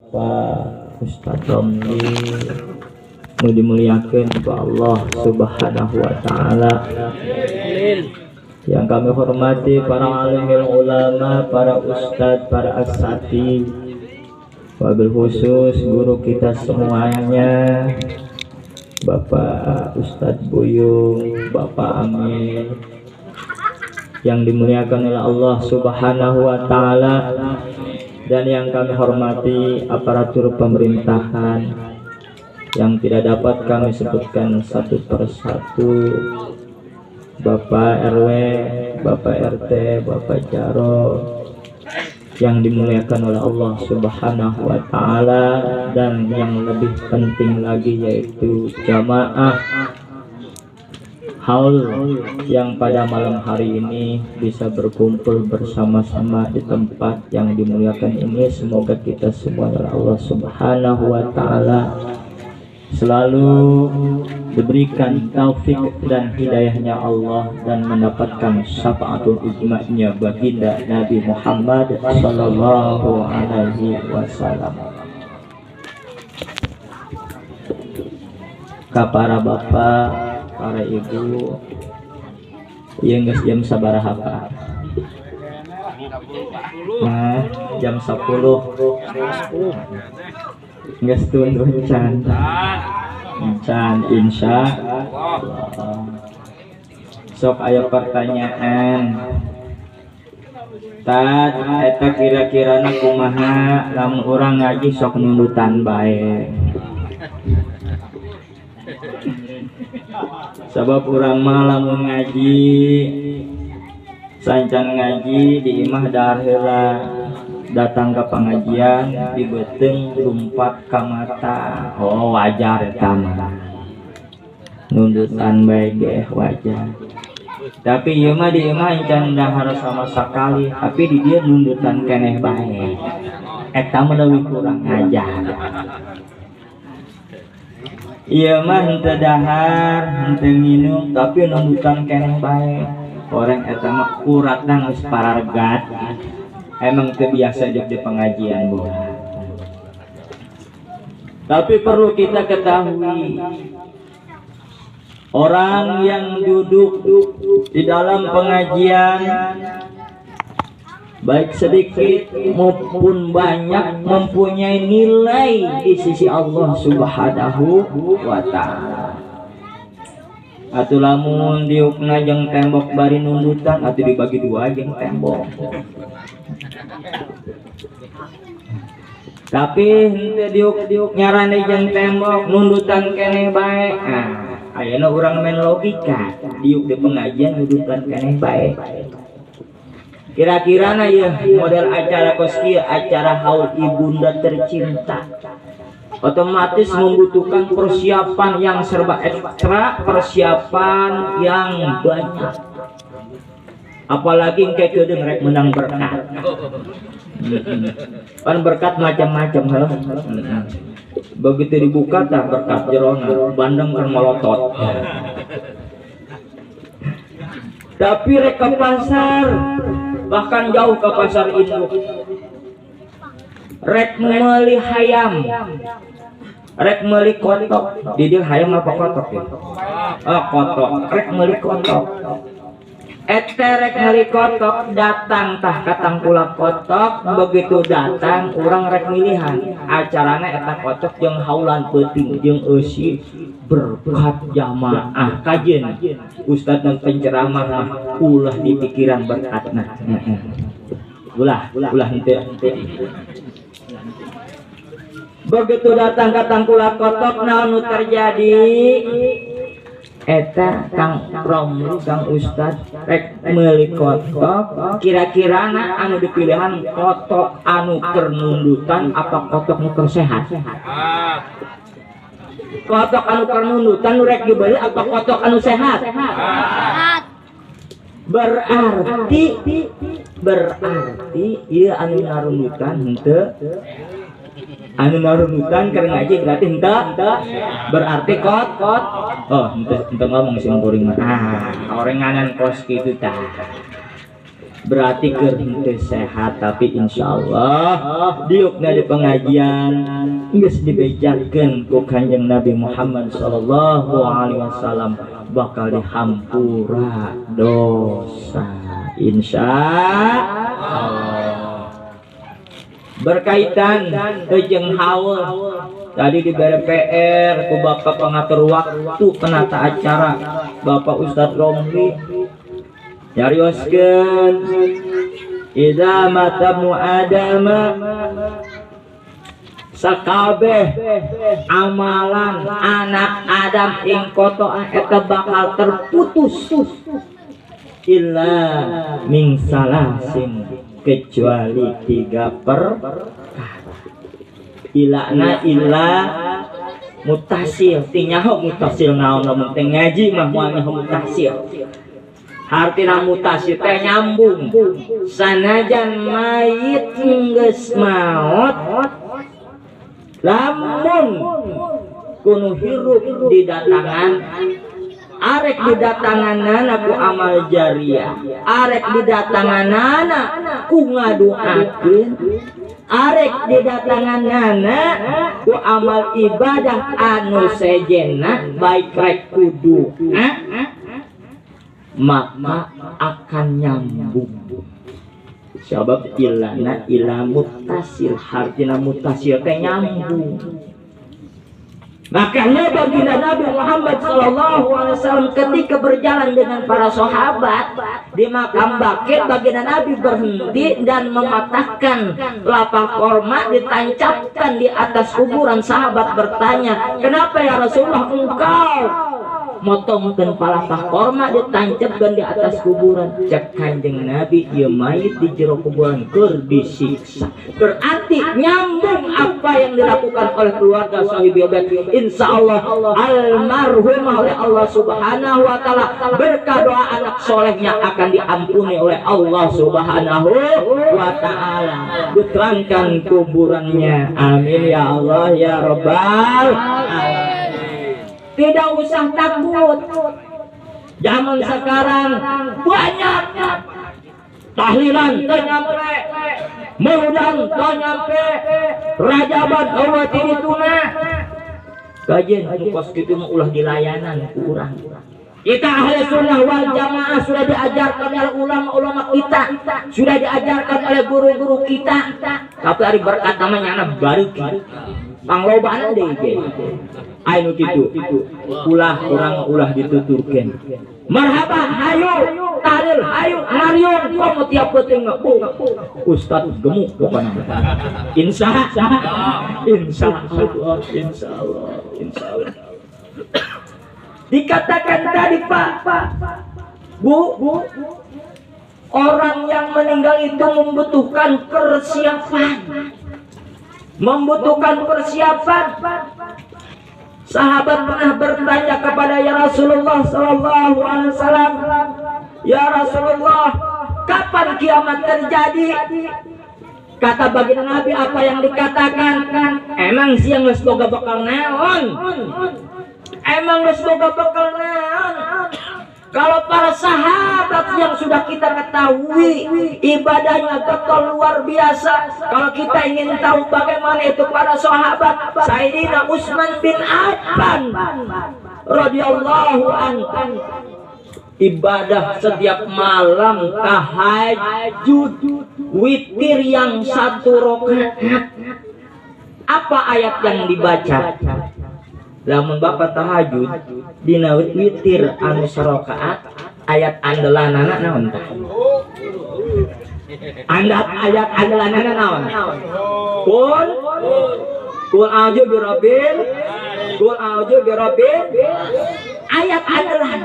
Bapak Ustadz Romli nu dimuliakeun ku Allah Subhanahu wa taala. Yang kami hormati para alimul ulama, para ustadz, para asatidz, wabil khusus guru kita semuanya, Bapak Ustadz Buyung, Bapak Amin, yang dimuliakan oleh Allah Subhanahu wa taala, dan yang kami hormati aparatur pemerintahan yang tidak dapat kami sebutkan satu persatu, Bapak RW, Bapak RT, Bapak Jaro, yang dimuliakan oleh Allah Subhanahu wa taala, dan yang lebih penting lagi yaitu jamaah haul yang pada malam hari ini bisa berkumpul bersama-sama di tempat yang dimuliakan ini. Semoga kita semua oleh Allah Subhanahu wa taala selalu diberikan taufik dan hidayahnya Allah dan mendapatkan syafaatul ijma'nya baginda Nabi Muhammad sallallahu alaihi wasallam. Para bapak, para ibu, yang geus jam sabaraha Pak? Nah, jam 10. Geus tunduk can. Can insya Allah. Sok aya pertanyaan. Tad eta kira-kirana kumaha lamun urang ngaji sok nundutan bae. Sebab urang mah lamun ngaji sancan ngaji di imah dahar heula, datang ke pengajian di beteng lumpat ka mata. Oh wajar eta mah nundutan bae ge wajar. Tapi ieu mah di imah encan dahar sama sakali, tapi di dia nundutan keneh bae. Eta mah leuwih kurang ajar. Iya mah henteu dahar, henteu nginum, tapi nundutan keneh bae. Orang eta mah uratna geus parargat. Emang teu biasa di pengajian Bu. Tapi perlu kita ketahui, orang yang duduk di dalam pengajian baik sedikit maupun banyak mempunyai nilai di sisi Allah Subhanahu wa taala. Atuh lamun diukna jeung tembok bari nundutan, atuh dibagi dua jeung tembok. Tapi henteu diuk nyarane jeung tembok nundutan keneh bae. Nah, ayeuna urang main logika, diuk di pengajian nundutan keneh bae. Kira-kira na ya model acara koski, acara haul ibunda tercinta, otomatis membutuhkan persiapan yang serba ekstra, persiapan yang banyak. Apalagi engke keudeuh rek menang berkat. Pan berkat macam-macam heuh. Begitu dibuka tah berkat jerona, bandeng kan molotot. Tapi rek ke pasar, bahkan jauh ke pasar induk, rek meuli hayam, rek meuli kotok. Di dieu hayam apa kotok ya? Oh kotok, rek meuli kotok. Eta rek meuli kotok, datang tah ka tangkula kotok. Begitu datang urang rek milihan, acarana eta kotok jeung haulan peuting jeung eusi berkat jamaah kajen. Ustadz dan penceramah mah ulah di pikiran berkatna. Ulah henteu. Begitu datang ka tangkula kotok, naon nu terjadi? Eta Kang Romli, Kang Ustadz rek meuli kotok, kira-kirana anu dipilihan kotok anu keur nundutan apa kotok nu keur sehat? Kotok anu keur nundutan rek dibeli apa kotok anu sehat? Berarti ieu anu narundutan henteu, anu narundutan keur ngaji berarti henteu, berarti kot. Oh henteu ngomong sim kuring mah. Orenganan kos kitu tah. berarti keur henteu sehat, tapi insyaallah diukna di pengajian geus dibejakeun ku Kanjeng Nabi Muhammad sallallahu alaihi wasallam bakal dihampura dosa insyaallah. Berkaitan jeung haul tadi diberi PR ku Bapak pengatur waktu penata acara Bapak Ustadz Romli nyarioskeun idza matamu adama sakabeh amalan anak Adam ing kotoa eta bakal terputus illa min salasin kecuali 3 perkara. Ilana illa mutasil tinyaho mutasil naon lamun teh ngaji mah moal nyaho mutasil. Artina mutasi teh nyambung sanajan mayit geus maot lamun kudu hirup didatangan arek didatanganana ku amal jariah, arek didatanganana ku ngadoakeun, arek didatanganana ku amal ibadah anu sejenna baik rek kudu maka akan nyambung. Sebab ilana ila mutasil, hartina mutasil teh nyambung. Makanya baginda Nabi Muhammad SAW ketika berjalan dengan para sahabat di makam Baqi, baginda Nabi berhenti dan mematahkan lapak korma ditancapkan di atas kuburan. Sahabat bertanya, kenapa ya Rasulullah engkau motongkeun palapah korma ditancapkeun di atas kuburan? Cek Kanjeng Nabi, ieu mayit di jero kuburan keur disiksa. Berarti nyambung apa yang dilakukan oleh keluarga sahib obat. Insyaallah almarhumah oleh Allah Subhanahu wa taala berkah doa anak solehnya akan diampuni oleh Allah Subhanahu wa taala. Diterangkan kuburannya. Amin ya Allah ya Rabbal alamin. Tidak usah takut. Zaman sekarang banyak tahlilan teu nyampe, maudan teu nyampe, rajaban eueuh ti dituna. Kajian anu kos kitu mah ulah dilayanan ku urang. Kita ahli sunnah wal jamaah sudah diajarkan oleh ulama-ulama kita, sudah diajarkan oleh guru-guru kita. Tapi ari berkat namanya baru panglobaan deui. Anu kitu ulah urang dituturkeun. Marhaba hayu tahlil hayu marion komo tiap penting Ustaz gemuk pokona. Insyaallah. Dikatakan tadi Pak Bu, orang yang meninggal itu membutuhkan persiapan. Sahabat pernah bertanya kepada ya Rasulullah sallallahu alaihi wasallam, ya Rasulullah, kapan kiamat terjadi? Kata baginda Nabi, apa yang dikatakan? Emang siang geus boga bakal naon? Kalau para sahabat yang sudah kita ketahui ibadahnya betul luar biasa. Kalau kita ingin tahu bagaimana itu para sahabat, Sayyidina Utsman bin Affan radhiyallahu anhu ibadah setiap malam, tahajud, witir yang 1 rakaat. Apa ayat yang dibaca? Lamun bapak tahajud dina witir anu 1 rakaat, ayat andalanana naon tah? Ayat andalanana naon? Qul a'udzu birabbil ayat andalan.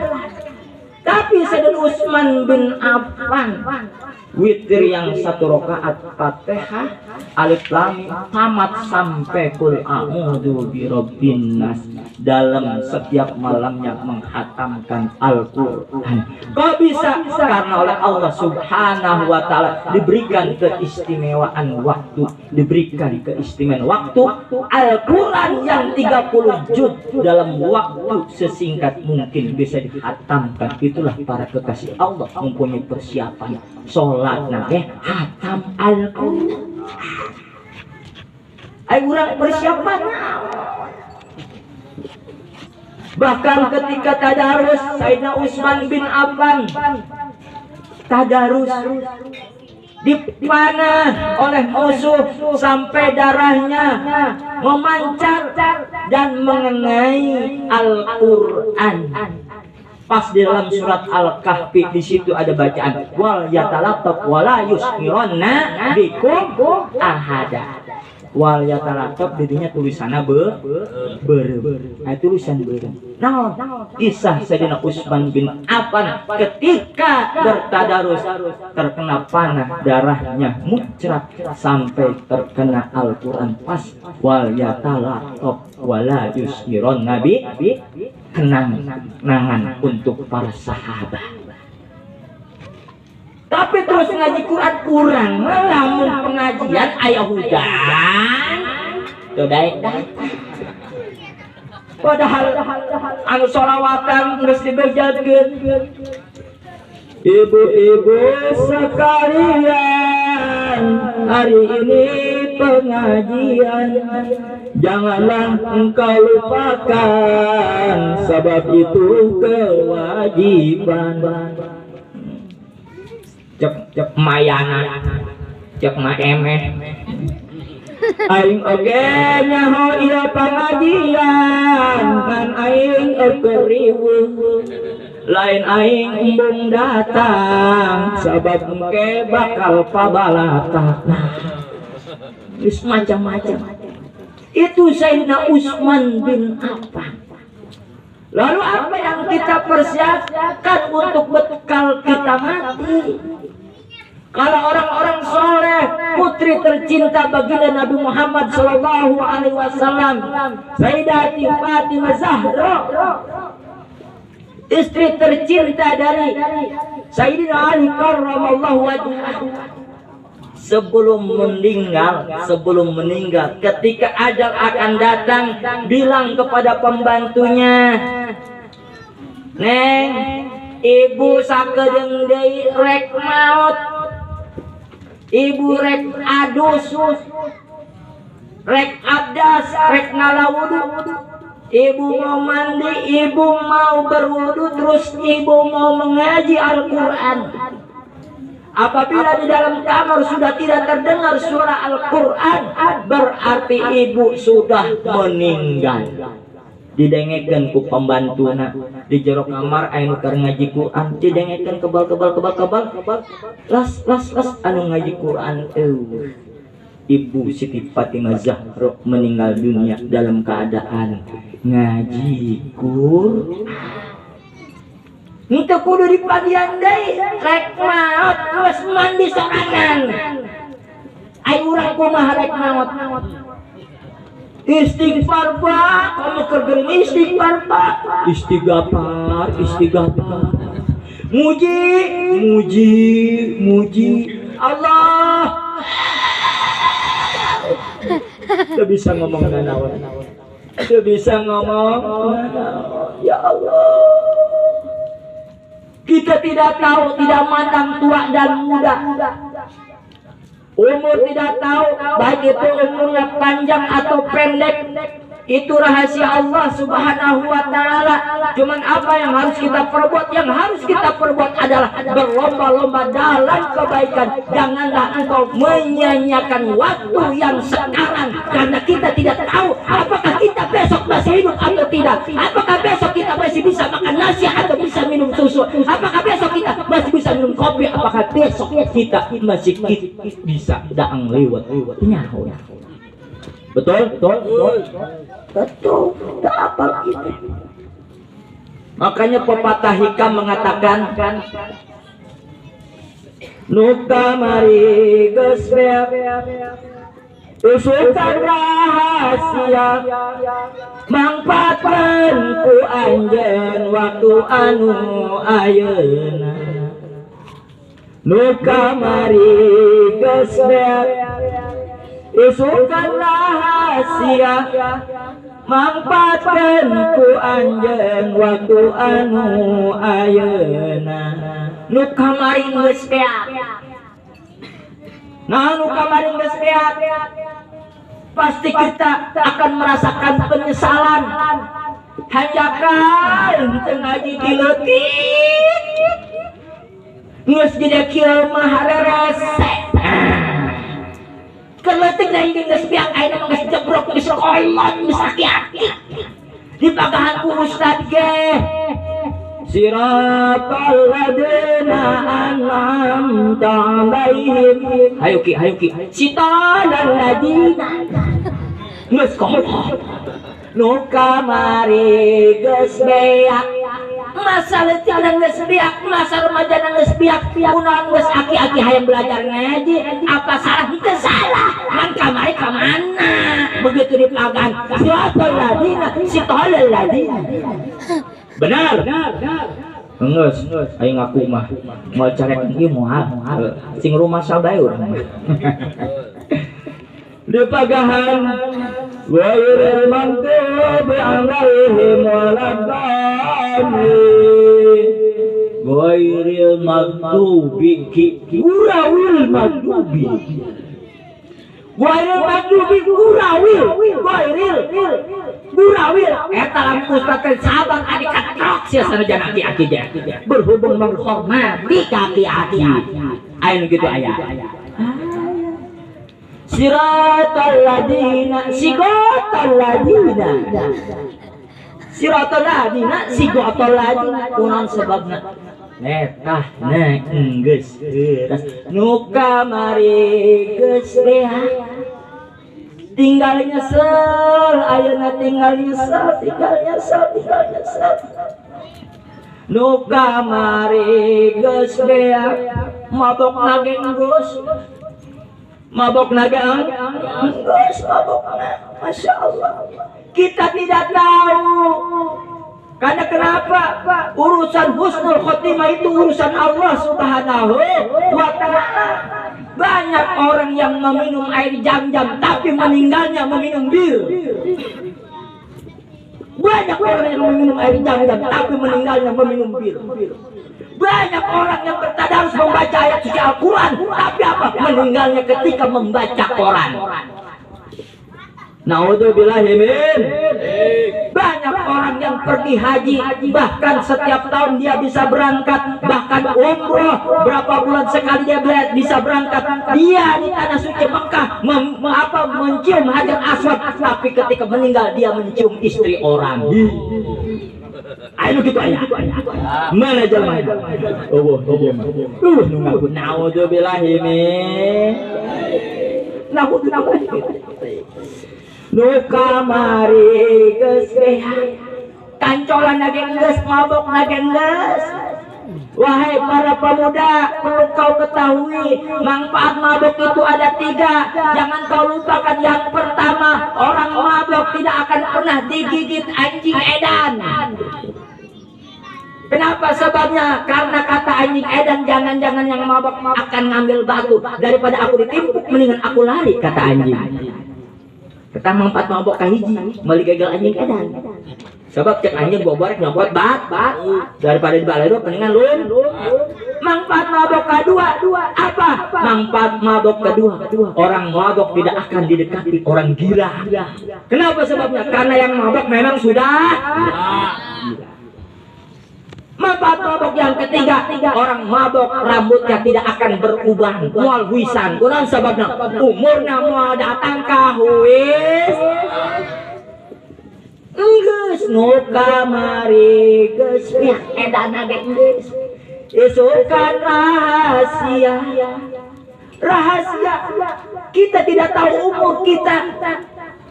Tapi Sayyidina Utsman bin Affan witir yang 1 rakaat Fatihah alif lam mim tamat sampai qul a'udzu birabbin nas dalam setiap malamnya menghatamkan Al-Qur'an. Kok bisa? Karena oleh Allah Subhanahu wa taala diberikan keistimewaan waktu, Al-Qur'an yang 30 juz dalam waktu sesingkat mungkin bisa dihatamkan. begitulah para kekasih Allah mempunyai persiapan sholat nake hatam Al-Quran. Ayo urang persiapan. Bahkan ketika tadarus Sayyidina Utsman bin Affan tadarus dipanah oleh musuh sampai darahnya memancar dan mengenai Al-Quran. Pas di dalam surat Al-Kahfi di situ ada bacaan wal yatalattaf wala yusmironna bikum ahada. Wal yatalattaf didinya tulisanna beureum. Tulisan beureum. Naon? Kisah Sayyidina Utsman bin Affan ketika bertadarus terkena panah, darahnya muncrat sampai terkena Al-Quran. Pas wal yatalattaf wala yusmironna nabi kenangan untuk para sahabat. Tapi terus ngaji Quran kurang, lamun pengajian aya hujan teu daek. Padahal anu sholawatan geus dibejakeun. Ibu-ibu sekalian, hari ini pengajian, janganlah engkau lupakan, sebab itu kewajiban. Cek mayana, cek maemeh. Aing oge nyaho ieu pengajian, kan aing riweuh. Lain aing embung datang, sabab engke bakal pabalata. Geus macam-macam. Itu Sayyidina Utsman bin Affan. Lalu apa yang kita persiapkan untuk bekal kita mati? Kalau orang-orang soleh, putri tercinta baginda Nabi Muhammad Sallallahu Alaihi Wasallam, Sayyidatina Fatimah Zahra, istri tercinta dari Sayyidina Ali karramallahu wajhahu, sebelum meninggal ketika ajal akan datang, bilang kepada pembantunya, Neng, ibu sakedeung deui rek maot, ibu rek adus, rek abdas, rek ngalawudu. Ibu mau mandi, ibu mau berwudu, terus ibu mau mengaji Al-Quran. Apabila di dalam kamar sudah tidak terdengar suara Al-Quran, berarti ibu sudah meninggal. Didengekeun ku pembantuna di jero kamar anu keur ngaji Quran, didengekeun kebal las anu ngaji Quran. Ibu Siti Fatimah Zahra meninggal dunia dalam keadaan ngaji Quran. Itu kudu dipagian deui, rek maot terus mandi sorangan. Ai urang kumaha rek maot? Istighfar Pak, kamu kergeun istighfar Pak. Istighfar. Muji Allah. Tidak bisa ngomong nanawan. Tidak bisa ngomong. Ya Allah. Kita tidak tahu, tidak mandang tua dan muda. Umur tidak tahu, baik itu umurnya panjang atau pendek. Itu rahasia Allah Subhanahu wa Ta'ala. Cuman apa yang harus kita perbuat? Yang harus kita perbuat adalah berlomba-lomba dalam kebaikan. Janganlah engkau menyia-nyiakan waktu yang sekarang, karena kita tidak tahu apakah kita besok masih hidup atau tidak. Apakah besok kita masih bisa makan nasi atau bisa minum susu. Apakah besok kita masih bisa minum kopi. Apakah besok kita masih bisa daang lewat nyaho. Betul. Tak apa kita. Makanya pepatah hikam mengatakan, nuka mari geus beak, usukan rahasia, mangpaatkeun ku anjeun waktu anu ayeuna. Nuka mari geus beak, isukan rahasia mangpatkeun ku anjeun waktu anu ayeuna nu kamari geus beak. Nah nu kamari geus beak pasti kita akan merasakan penyesalan. Hanjakan teu ngaji di leutik geus jadi kieu mah harerese. Keleutik da ingin geus beak ayeuna mah geus jebrok geus kolot geus aki-aki di pagahan ku ustad ge. Siratal ladzina an'amta 'alaihim. Hayu ki sital ladzina geus kolot nu kamari geus beak. Masa leutik dan geus beak, masa remaja dan geus beak, kunaon geus aki-aki hayang belajar ngaji, apa salah? Teu salah. Man kamari ka mana? Begitu di pelagan. Siratal ladzina, sital ladzina. Benar. Geus, aing ngaku mah mau carek ieu moal. Sing rumasa bae urang mah. Di pagahan ghairil maghdubi 'alaihim waladdallin. Ghairil maghdubi gurawil maghdubi. Ghairil maghdubi gurawil. Ghairil gurawil. Eta lamun ustaz teh sabar adik katrok sia sanajan aki-aki teh. Berhubung menghormati aki-aki. Aya kitu aya. Siratal ladzina sigotal ladzina. Siratal ladzina sigotal ladzina. Kunaon sebabna? Netah geus geus nu kamari geus beak. Tinggal nyesel ayeuna tinggal nyesel. Nu kamari geus beak mabok nageng geus. Mabok nagang, Masya Allah. Kita tidak tahu. Karena kenapa? Urusan husnul khotimah itu urusan Allah Subhanahu wa ta'ala. Banyak orang yang meminum air jam-jam tapi meninggalnya meminum bir. Banyak orang yang meminum air jam-jam tapi meninggalnya meminum bir. Banyak orang yang bertadarus membaca ayat suci Al-Quran, tapi apa? Meninggalnya ketika membaca Quran. Naudzubillahi min. Banyak orang yang pergi haji, bahkan setiap tahun dia bisa berangkat, bahkan umroh berapa bulan sekali dia bisa berangkat. Dia di tanah suci Mekah mencium Hajar Aswad, tapi ketika meninggal dia mencium istri orang. Ayo gitu aya. Mana jalan? Oh, dia mah. Nunggu naudzubillahi min. Naudzubillahi. Nu kamari geus beak. Kancolan nageng geus, mabok nageng geus. Wahai para pemuda, perlu kau ketahui manfaat mabok itu ada 3. Jangan kau lupakan yang pertama, orang mabok tidak akan pernah digigit anjing edan. Kenapa sebabnya? Karena kata anjing edan, jangan-jangan yang mabok akan ngambil batu. Daripada aku ditimpuk, mendingan aku lari, kata anjing. Kita manfaat mabok kahiji, meuli gagal anjing edan. Sebab cek anjing boborek nyopot bat. Daripada di balai mendingan lun. Manfaat mabok kedua apa? Manfaat mabok kedua, orang mabok tidak akan didekati orang gila. Kenapa sebabnya? Karena yang mabok memang sudah gila. Manfaat mabok yang ketiga, orang mabok rambutnya tidak akan berubah, moal wisan. Kunaon sababna? Umurna moal datang ka huis. Geus nu kamari geus beak edana geus. Isukan rahasia. Kita tidak tahu umur kita.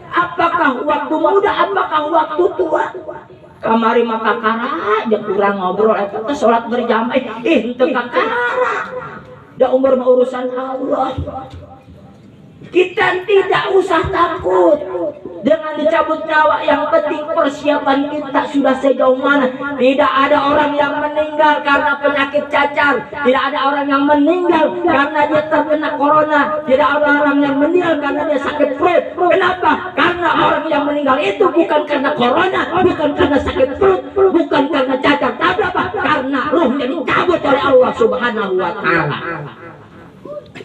Apakah waktu muda, apakah waktu tua? Kamari maka kara aja kurang ngobrol eta teh salat berjamaah henteu kakara. Da umur mah urusan Allah. Kita tidak usah takut dengan mencabut nyawa, yang penting persiapan kita sudah sejauh mana. Tidak ada orang yang meninggal karena penyakit cacar, tidak ada orang yang meninggal karena dia terkena corona, tidak ada orang yang meninggal karena dia sakit perut. Kenapa? Karena orang yang meninggal itu bukan karena corona, bukan karena sakit perut, bukan karena cacar, tapi apa? Karena ruhnya dicabut oleh Allah Subhanahu wa Ta'ala.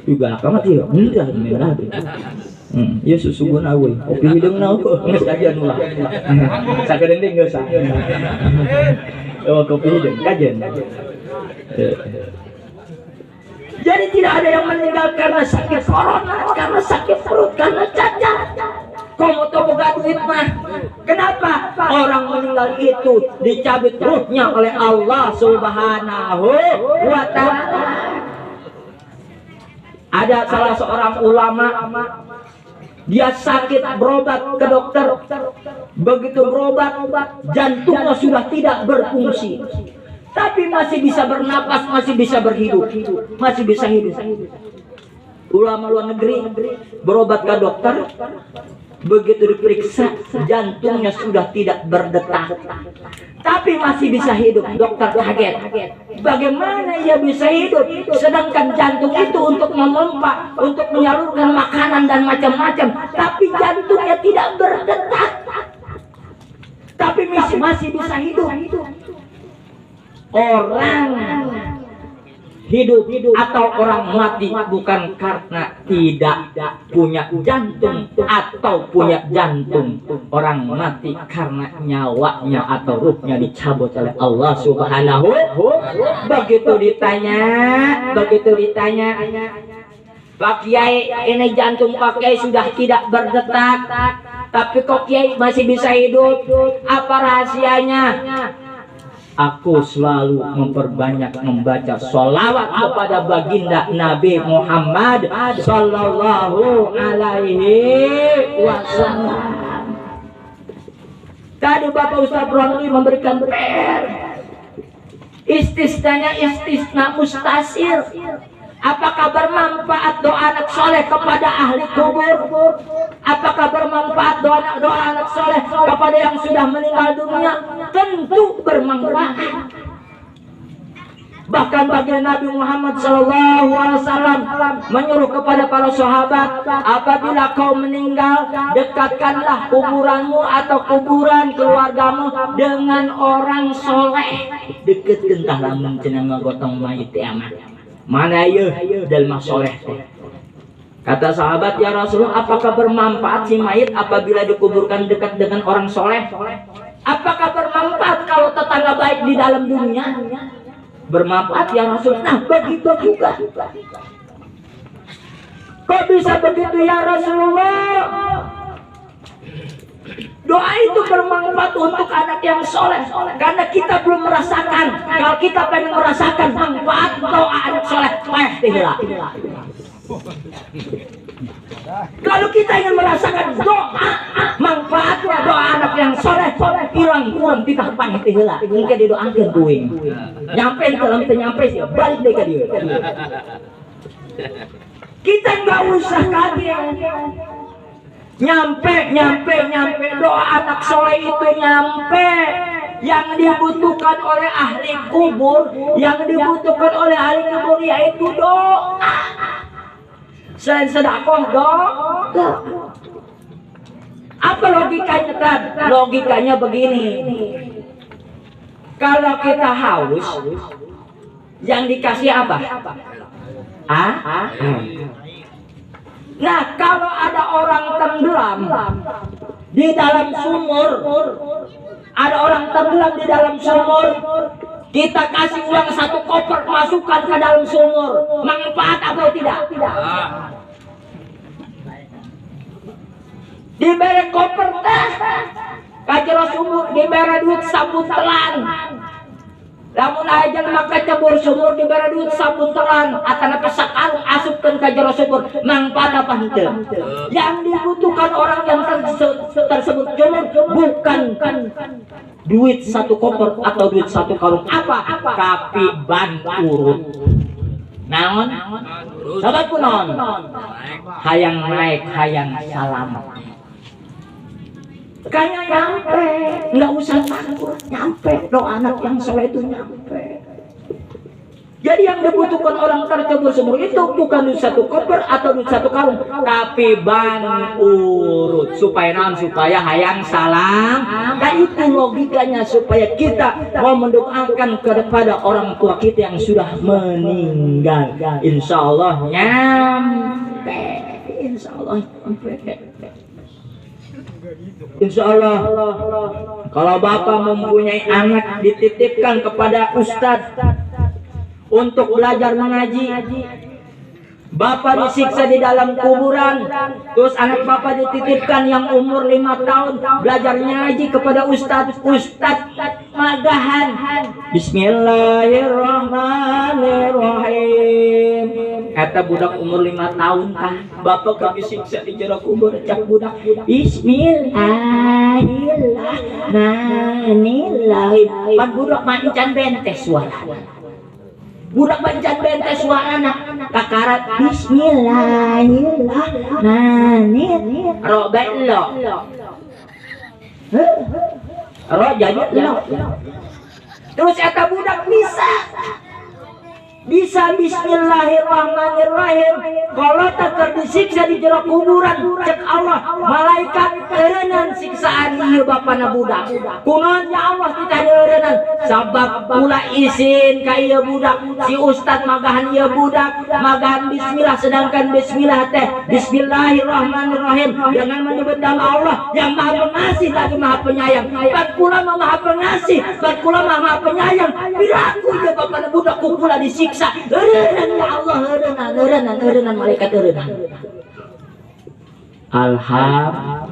Juga kamu tidak meninggal, ya susu guna we kopi hidung na ko nges kajian ulah sakadeng ding geus oh kopi hidung kajian. Jadi tidak ada yang meninggal karena sakit corona, karena sakit perut, karena cacar. Kamu tahu boga duit mah. Kenapa? Orang meninggal itu dicabut ruhnya oleh Allah Subhanahu wa Ta'ala. Ada salah seorang ulama, dia sakit, berobat ke dokter. Begitu berobat, jantungnya sudah tidak berfungsi, tapi masih bisa bernapas, masih bisa berhidup, masih bisa hidup. Ulama luar negeri berobat ke dokter. Begitu diperiksa, jantungnya sudah tidak berdetak, tapi masih bisa hidup. Dokter kaget, bagaimana ia bisa hidup sedangkan jantung itu untuk memompa, untuk menyalurkan makanan dan macam-macam, tapi jantungnya tidak berdetak, tapi masih bisa hidup. Orang hidup atau orang mati bukan karena tidak punya jantung atau punya jantung. Orang mati karena nyawanya atau ruhnya dicabut oleh Allah Subhanahu. Begitu ditanya, Pak Kiai, ini jantung Pak Kiai sudah tidak berdetak, tapi kok Kiai masih bisa hidup, apa rahasianya? Aku selalu memperbanyak membaca sholawat kepada baginda Nabi Muhammad Sallallahu Alaihi Wasallam. Tadi Bapak Ustaz Romli memberikan istisnanya istisna mustasir. Apakah bermanfaat doa anak soleh kepada ahli kubur? Apakah bermanfaat doa anak soleh kepada yang sudah meninggal dunia? Tentu bermanfaat. Bahkan baginda Nabi Muhammad SAW menyuruh kepada para sahabat, apabila kau meninggal, dekatkanlah kuburanmu atau kuburan keluargamu dengan orang soleh. Dekatkan tah lamun cenah ngagotong mayit amat. Mana ya dalma soleh. Kata sahabat, ya Rasulullah, apakah bermanfaat si mayit apabila dikuburkan dekat dengan orang soleh? Apakah bermanfaat kalau tetangga baik di dalam dunia? Bermanfaat ya Rasul. Nah begitu juga. Kok bisa begitu ya Rasulullah? Doa itu bermanfaat untuk anak yang soleh, karena kita belum merasakan. Kalau kita pengen merasakan manfaat doa anak soleh, kalau kita ingin merasakan doa manfaatnya doa anak yang soleh, hilang kurang kita panggil tihela. Mungkin didoakan kuing, nyampe dalam nyampe sih balik deh ke dia. Kita nggak usah kaget. Nyampe doa anak soleh itu nyampe. Yang dibutuhkan oleh ahli kubur, yang dibutuhkan oleh ahli kubur yaitu doa. Selain sedekah, doa. Apa logikanya kan? Logikanya begini. Kalau kita haus, yang dikasih apa? Nah, kalau ada orang tenggelam di dalam sumur, ada orang tenggelam di dalam sumur, kita kasih uang 1 koper, masukkan ke dalam sumur, manfaat atau tidak? Diberi koper teh, kajero sumur, diberi duit sabun telan. Lamun aja maka cebur sumur diberi duit sabun telan, atana pesakarung asupkeun ka jero sumur, manfaat apa henteu? Yang dibutuhkan orang yang tersebut sumur bukan duit 1 koper atau duit 1 karung, apa? Tapi ban urut. Naon? Sahabat kunon. Hayang naik, hayang salamat. Kayak nyampe, nggak usah takut, nyampe. Doa anak yang soleh itu nyampe. Jadi yang dibutuhkan orang tercebur sumur itu bukan duit satu koper atau duit satu karung, tapi ban urut supaya supaya hayang salam. Dan itu logikanya supaya kita mau mendoakan kepada orang tua kita yang sudah meninggal. Insya Allah nyampe. Insya Allah nyampe. Insya Allah kalau bapak mempunyai anak dititipkan kepada ustadz untuk belajar mengaji, bapak disiksa di dalam kuburan, terus anak bapak dititipkan yang umur 5 tahun belajar ngaji kepada ustadz magahan. Bismillahirrahmanirrahim. Kata budak umur 5 tahun kah bapak kan disiksa di jero kubur, cak budak Bismillahirrahmanirrahim. Pan budak mancan bentes suara. Budak bancan bentes suara anak kakarat Bismillahirrahmanirrahim. Ro bello. Ro jadi lo. Terus eta budak bisa Bismillahirrahmanirrahim. Kalau tak disiksa di jero kuburan, cek Allah malaikat eureunnan siksaan ieu bapana budak. Kunaon ya Allah kita eureunnan sabab pula izin ka ieu budak si ustad magahan ieu budak magahan bismillah, sedangkan bismillah teh Bismillahirrahmanirrahim dengan menyebut nama Allah yang Maha Pengasih lagi Maha Penyayang. Pan kula Maha Pengasih, pan kula Maha Penyayang. Piraku ieu bapana budak kula disiksa. Eureunnan ya Allah, eureunnan malaikat eureunnan. Alhamdulillah.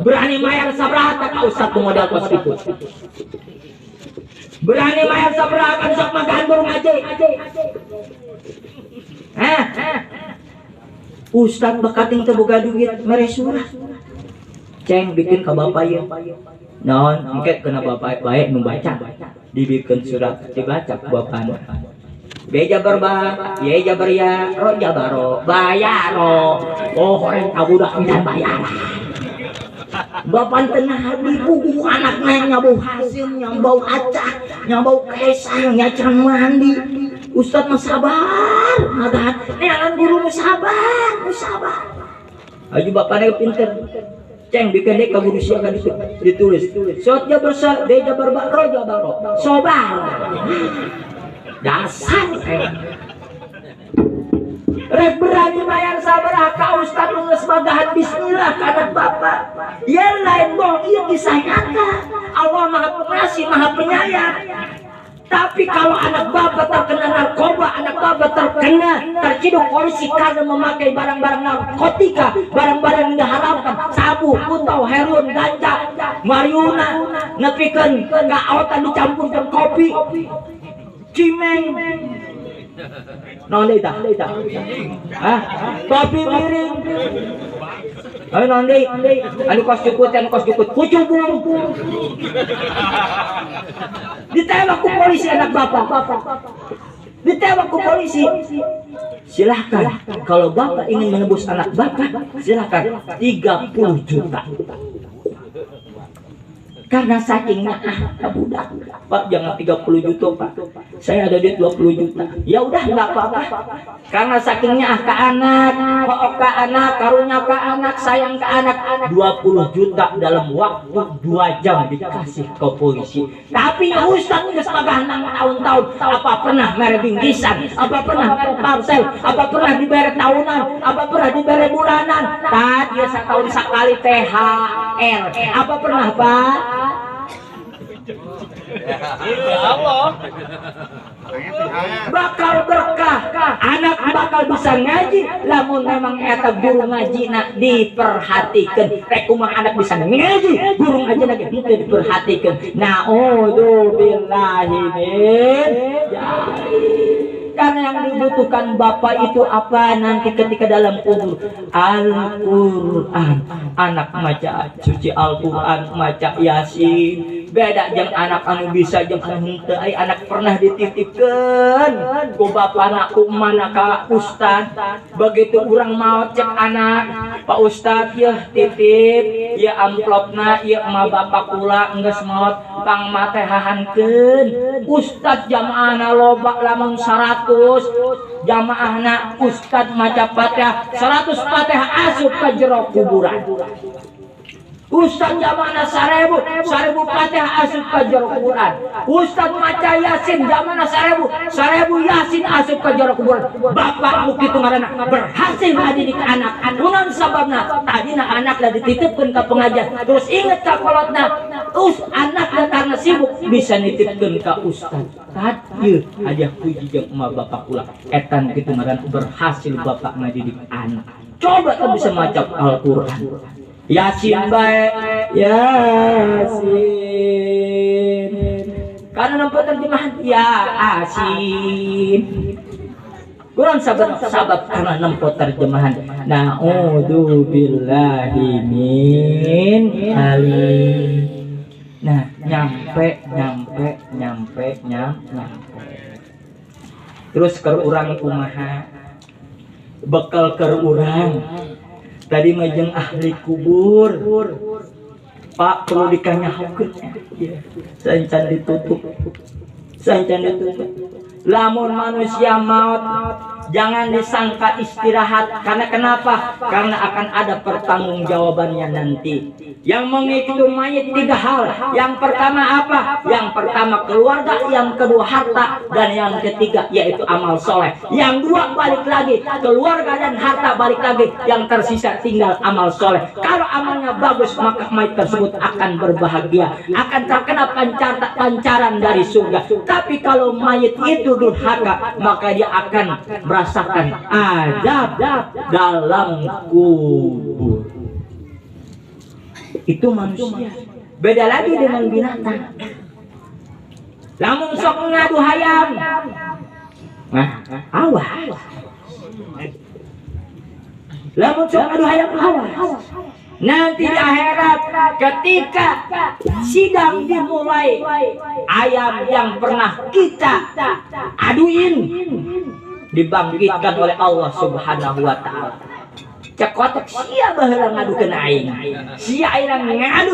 Berani mayar sabraha ka ustaz model kos kitu. Berani mayar sabraha kan sok magahan burung aja. Ustaz bakating teu boga duit mere surah. Ceng bikin ka bapak ieu. Naon engke kena bapak bae nu baca. Dibikeun surat dibaca ku bapana. Beja berba, ye jabar ya, ro jabaro, bayaro. Oh, orang kabudak dan bayar. Bapak tenah di buku anaknya nyabau hasil, nyambau acak, nyambau kesang, nyacan mandi. Ustad mah sabar, magan. Neangan guru mah sabar. Ayo bapaknya pinter. Ceng bikin dek guru siakan ditulis. Sot jabar sa, de jabar ba, ro jabaro. Sobar. Dasar rek berani bayar sabar ka ustad geus magahan bismillah ka anak bapak. Yen lain bohong ieu kisah nyata. Allah Maha Pengasih, Maha Penyayang. Tapi kalau anak bapak terkena narkoba, anak bapak terciduk polisi karena memakai barang-barang narkotika, barang-barang yang diharamkan, sabu, putau, heroin, ganja, marijuana, nepikeun ka aotan dicampurkan kopi, cimeng, nonde tak, kopi miring, ayo nonde, anu kos jukut, kucubung, ditembak ku polisi anak bapak, ditembak ku polisi. Silahkan, kalau bapak ingin menebus anak bapak, silahkan 30 juta. Karena sakingnya budak, Pak jangan 30 juta Pak, saya ada duit 20 juta. Ya udah nggak apa-apa. Karena sakingnya ke anak, ke anak, karunya ke anak, sayang ke anak, 20 juta dalam waktu 2 jam dikasih ke polisi. Tapi ya Ustaz udah sebagai tahun-tahun, apa pernah mere bingkisan, apa pernah mere parcel, apa pernah diberi tahunan, apa pernah diberi bulanan. Tadi setahun sekali THR, apa pernah Pak? Allah bakal berkah, anak bakal bisa ngaji lamun memang eta guru ngaji nak diperhatikan. Rek kumaha anak bisa ngaji, guru ngaji lagi diperhatikan. Naudzubillahi min karena yang dibutuhkan bapak itu apa nanti ketika dalam kubur? Al-Quran. Anak maca suci Al-Quran, maca Yasin, beda jeung anak anu bisa jeung anu henteu. Ai anak pernah dititipkeun ku bapana ku mana ka ustad. Begitu urang maot cek anak, Pak Ustad yeuh titip ieu amplopna ieu emak bapak kula enggeus maot pangmatehahankeun. Ustad jamaahna loba lamun 100 jamaahna ustad maca Fatihah 100 Fatihah asup ka jero kuburan. Ustad jamaahna 1000 Fatihah asup ka jero kuburan. Ustad maca Yasin jamaahna 1000 Yasin asup ka jero kuburan. Bapak nu kitu ngaranna berhasil ngadidik anak. Kunaon sababna? Tadina anak da dititipkeun ka pengajian. Terus inget ka kolotna, anakna karena sibuk bisa nitipkeun ka ustad. Ieu hadiah puji jeung emak bapak kula. Etan kitu ngaranna berhasil bapak ngadidik anak. Coba tuh bisa maca Al-Qur'an. Yasin bae, Yasin. Karena nampak terjemahan Yasin. Kurang sabab karena nampak terjemahan. Na'udzubillahi min alim. Nah, nyampe. Terus ke urang kumaha? Bekal ke urang. Tadi majeng ahli kubur. Pak perlu dikanyahokeun. Sancan ditutup. Lamun manusia maut jangan disangka istirahat. Karena kenapa? Karena akan ada pertanggungjawabannya nanti. Yang mengikuti mayit 3 hal. Yang pertama apa? Yang pertama keluarga, yang kedua harta, dan yang ketiga yaitu amal soleh. Yang 2 balik lagi, keluarga dan harta balik lagi. Yang tersisa tinggal amal soleh. Kalau amalnya bagus maka mayit tersebut akan berbahagia, akan terkena pancaran dari surga. Tapi kalau mayit itu durhaka maka dia akan merasakan azab dalam kubur. Itu manusia. Beda lagi dengan binatang. Lamun sok ngadu hayam, awas. Lamun sok ngadu hayam, awas. Nanti di akhirat ketika sidang dimulai, ayam yang pernah kita aduin dibangkitkan oleh Allah Subhanahu wa taala. Cekotek sia baheula ngadukeun aing. Sia aing ngadu